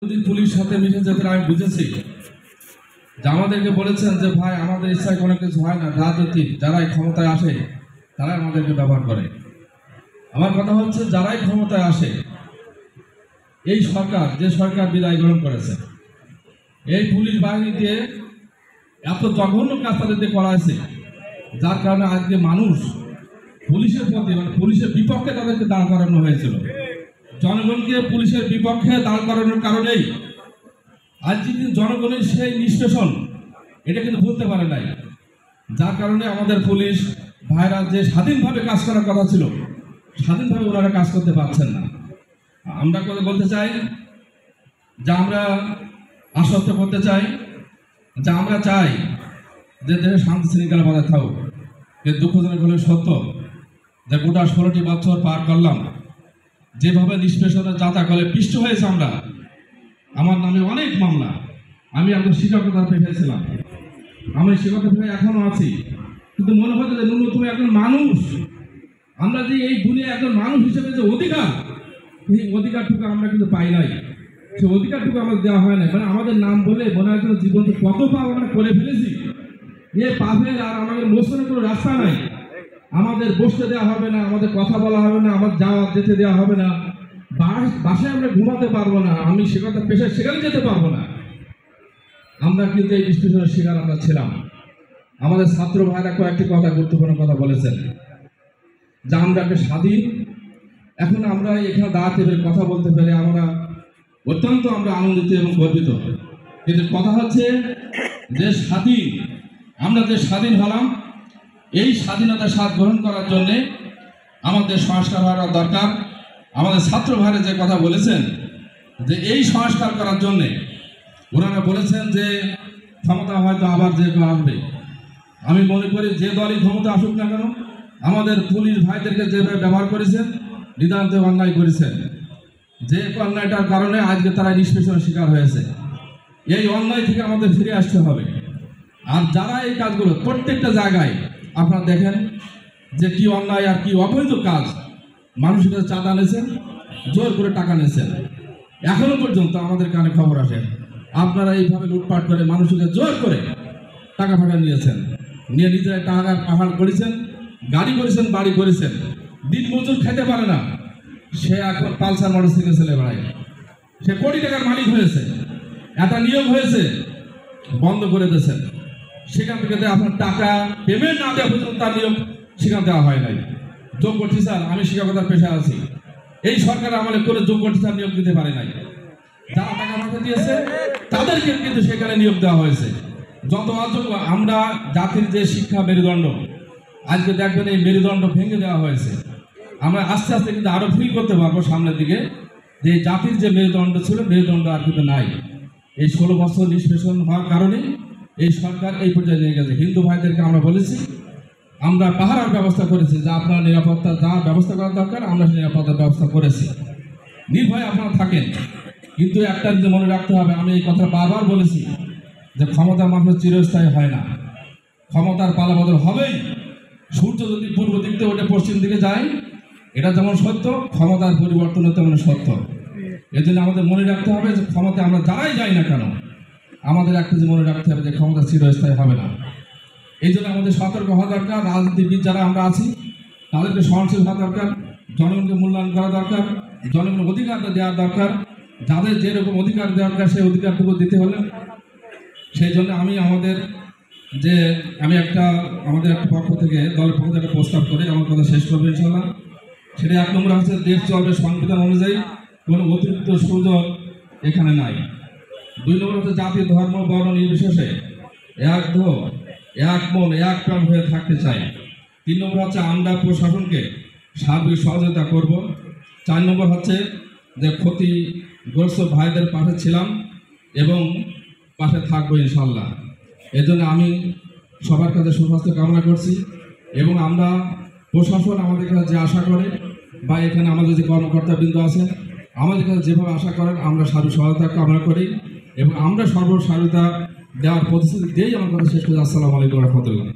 Police সাথে মিশে যেতে আমি বুঝেছি যে আমাদেরকে বলেছেন যে ভাই আমাদের ইচ্ছায় কোনো কিছু হয় না, রাজনীতি যারাই ক্ষমতায় আসে তারাই আমাদেরকে ব্যবহার করে। আমার কথা হচ্ছে যারাই ক্ষমতায় আসে, এই সরকার যে সরকার বিদায় গ্রহণ করেছে, এই পুলিশ বাহিনী দিয়ে এত জঘন্য কাজ তাদেরকে করা হয়েছে, যার কারণে আজকে মানুষ পুলিশের প্রতি মানে পুলিশের বিপক্ষে তাদেরকে দাঁড় করানো হয়েছিল। জনগণকে পুলিশের বিপক্ষে দাঁড় করানোর কারণেই আজ কিন্তু জনগণের সেই নিষ্পেষণ এটা কিন্তু ভুলতে পারে নাই, যার কারণে আমাদের পুলিশ ভাইরা যে স্বাধীনভাবে কাজ করার কথা ছিল স্বাধীনভাবে ওনারা কাজ করতে পারছেন না। আমরা বলতে চাই যে আমরা আশ্বস্ত করতে চাই যে আমরা চাই যে দেশে শান্তি শৃঙ্খলা বজায় থাকুক। কিন্তু দুঃখজনক হলে সত্য যে গোটা 16টি বছর পার করলাম, যেভাবে নিষ্পেষণের যাতা করে পিষ্ট হয়েছে আমরা, আমার নামে অনেক মামলা, আমি একজন শিক্ষকতার পেশায় ছিলাম, আমি শিক্ষকতার পেশায় এখনো আছি, কিন্তু মনে হচ্ছে যে ন্যূনতম একজন মানুষ, আমরা যে এই দুনিয়ায় একজন মানুষ হিসেবে যে অধিকার, এই অধিকারটুকু আমরা কিন্তু পাই নাই, সেই অধিকারটুকু আমাদের দেওয়া হয় না। মানে আমাদের নাম বলে মনে হয় জীবন কত পাপ আমরা করে ফেলেছি, এই পাপের আর আমাদের মোচনের কোনো রাস্তা নাই। আমাদের বসতে দেওয়া হবে না, আমাদের কথা বলা হবে না, আমার যাওয়া যেতে দেওয়া হবে না, বাসায় আমরা ঘুমাতে পারবো না, আমি শিক্ষকতার পেশায় সেখানে যেতে পারবো না। আমরা কিন্তু এই নিষ্পেষণের শিকার আমরা ছিলাম। আমাদের ছাত্র ভাইরা কয়েকটি কথা, গুরুত্বপূর্ণ কথা বলেছেন যে আমরা একটা স্বাধীন, এখন আমরা এখানে দাঁড়াতে পেরে কথা বলতে পেরে আমরা অত্যন্ত আমরা আনন্দিত এবং গর্বিত। কিন্তু কথা হচ্ছে যে স্বাধীন, আমরা যে স্বাধীন হলাম, এই স্বাধীনতার স্বাদ গ্রহণ করার জন্যে আমাদের সংস্কার হওয়া দরকার। আমাদের ছাত্র ভাইরা যে কথা বলেছেন যে এই সংস্কার করার জন্যে ওনারা বলেছেন যে ক্ষমতা হয়তো আবার যে কেউ আসবে। আমি মনে করি যে দলই ক্ষমতা আসুক না কেন, আমাদের পুলিশ ভাইদেরকে যেভাবে ব্যবহার করেছেন নিতান্ত অন্যায় করেছেন, যে অন্যায়টার কারণে আজকে তারা নিষ্পেষণের শিকার হয়েছে। এই অন্যায় থেকে আমাদের ফিরে আসতে হবে। আর যারা এই কাজগুলো প্রত্যেকটা জায়গায় আপনারা দেখেন যে কি অন্যায় আর কি অবৈধ কাজ, মানুষের কাছে চাঁদা নিয়েছেন, জোর করে টাকা নিয়েছেন, এখনো পর্যন্ত আমাদের কানে খবর আসে আপনারা এইভাবে লুটপাট করে মানুষকে জোর করে টাকা ফাঁকা নিয়েছেন, নিয়ে নিজেরা টাকার পাহাড় করেছেন, গাড়ি করেছেন, বাড়ি করেছেন, দিন মজুর খেতে পারে না, সে এখন পালসার মোটরসাইকেল ছেলে বেড়ায়, সে কোটি টাকার মালিক হয়েছে, একটা নিয়োগ হয়েছে বন্ধ করে দিয়েছেন, সেখান থেকে আপনার টাকা পেমেন্ট না দেওয়া পর্যন্ত তার নিয়োগ সেখানে দেওয়া হয় নাই। যোগ্য টিচার, আমি শিক্ষকতার পেশায় আছি, এই সরকার আমলে করে যোগ্য টিচার নিয়োগ দিতে পারে নাই, যারা টাকা মাথা দিয়েছে তাদেরকে কিন্তু সেখানে নিয়োগ দেওয়া হয়েছে। যত অযোগ্য, আমরা জাতির যে শিক্ষা মেরুদণ্ড, আজকে দেখবেন এই মেরুদণ্ড ভেঙে দেওয়া হয়েছে। আমরা আস্তে আস্তে কিন্তু আরো ফিল করতে পারবো সামনের দিকে যে জাতির যে মেরুদণ্ড ছিল, মেরুদণ্ড আর কিন্তু নাই। এই 16 বছর নিষ্পেষণ হওয়ার কারণে এই সরকার এই পর্যায়ে নিয়ে গেছে। হিন্দু ভাইদেরকে আমরা বলেছি, আমরা পাহারার ব্যবস্থা করেছি, যা আপনার নিরাপত্তা যা ব্যবস্থা করা দরকার আমরা নিরাপত্তার ব্যবস্থা করেছি, নির্ভয়ে আপনারা থাকেন। কিন্তু একটা যে মনে রাখতে হবে, আমি এই কথা বারবার বলেছি যে ক্ষমতার মানুষ চিরস্থায়ী হয় না, ক্ষমতার পালাবদল হবেই। সূর্য যদি পূর্ব দিক থেকে ওঠে পশ্চিম দিকে যায়, এটা যেমন সত্য, ক্ষমতার পরিবর্তন তেমন সত্য। এই জন্য আমাদের মনে রাখতে হবে যে ক্ষমতা আমরা যারাই যাই না কেন, আমাদের একটা যে মনে রাখতে হবে যে ক্ষমতা চিরস্থায়ী হবে না। এই জন্য আমাদের সতর্ক হওয়া দরকার। রাজনীতিবিদ যারা আমরা আছি তাদেরকে সহনশীল হওয়া দরকার, জনগণকে মূল্যায়ন করা দরকার, জনগণের অধিকারটা দেওয়া দরকার, যাদের যেরকম অধিকার দেওয়া দরকার সেই অধিকারটুকু দিতে হলে। সেই জন্য আমি আমাদের একটা পক্ষ থেকে দলের পক্ষ থেকে প্রস্তাব করে আমার কথা শেষ করবো ইনশাল্লাহ। সেটা 1 নম্বর হচ্ছে দেশ চলবে সংবিধান অনুযায়ী, কোনো অতিরিক্ত সুযোগ এখানে নাই। 2 নম্বর হচ্ছে জাতি ধর্ম বর্ণ নির্বিশেষে এক মন এক প্রাণ হয়ে থাকতে চাই। 3 নম্বর হচ্ছে আমরা প্রশাসনকে সার্বিক সহযোগিতা করব। 4 নম্বর হচ্ছে যে ক্ষতিগ্রস্ত ভাইদের পাশে ছিলাম এবং পাশে থাকবো ইনশাল্লাহ। এজন্য আমি সবার কাছে সুস্বাস্থ্য কামনা করছি এবং আমরা প্রশাসন আমাদের কাছে যে আশা করে বা এখানে আমাদের যে কর্মকর্তাবৃন্দ আছেন আমাদের কাছে যেভাবে আশা করেন আমরা সার্বিক সহায়তা কামনা করি এবং আমরা সর্বসহায়তা দেওয়ার প্রতিশ্রুতি দিয়েই আমার কথা শেষ করি। আসসালামু আলাইকুম রহমতুল্লাহ।